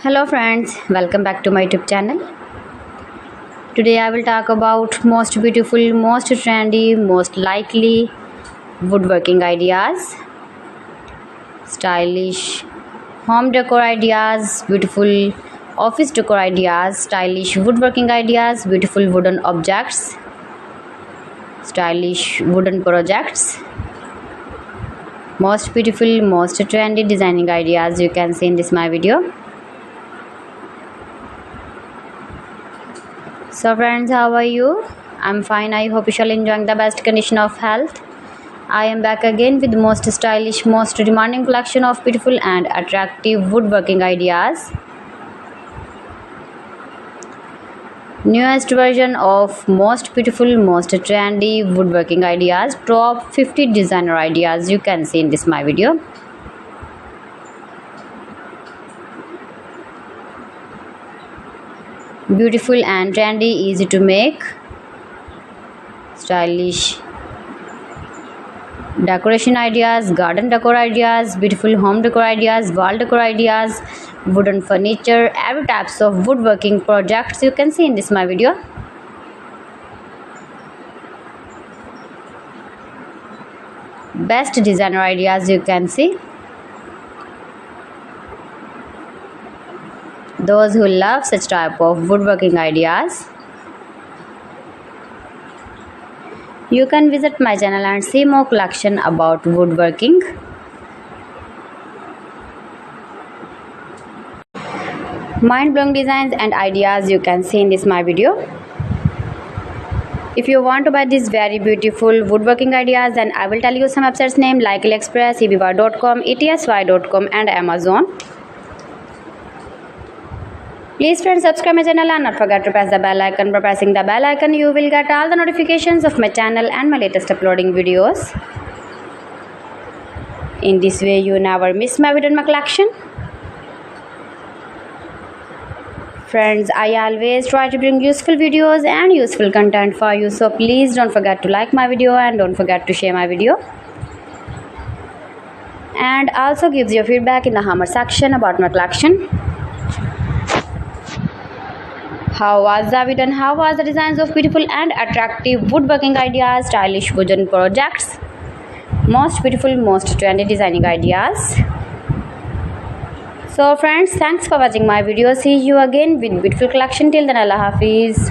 Hello friends, welcome back to my YouTube channel. Today I will talk about most beautiful, most trendy, most likely woodworking ideas, stylish home decor ideas, beautiful office decor ideas, stylish woodworking ideas, beautiful wooden objects, stylish wooden projects, most beautiful, most trendy designing ideas you can see in this my video. So friends, how are you? I'm fine. I hope you shall enjoying the best condition of health. I am back again with the most stylish, most demanding collection of beautiful and attractive woodworking ideas. Newest version of most beautiful, most trendy woodworking ideas. Top 50 designer ideas you can see in this my video. Beautiful and trendy, easy to make, stylish decoration ideas, garden decor ideas, beautiful home decor ideas, wall decor ideas, wooden furniture, every types of woodworking projects you can see in this my video. Best designer ideas you can see. Those who love such type of woodworking ideas, you can visit my channel and see more collection about woodworking. Mind-blowing designs and ideas you can see in this my video. If you want to buy these very beautiful woodworking ideas, then I will tell you some websites name like AliExpress, eBay.com, ETSY.com and Amazon. Please friends, subscribe my channel and not forget to press the bell icon. By pressing the bell icon, you will get all the notifications of my channel and my latest uploading videos. In this way, you never miss my video in my collection. Friends, I always try to bring useful videos and useful content for you. So please don't forget to like my video and don't forget to share my video. And also gives your feedback in the comment section about my collection. How was the video and how was the designs of beautiful and attractive woodworking ideas, stylish wooden projects, most beautiful, most trendy designing ideas. So friends, thanks for watching my video. See you again with beautiful collection. Till then, Allah Hafiz.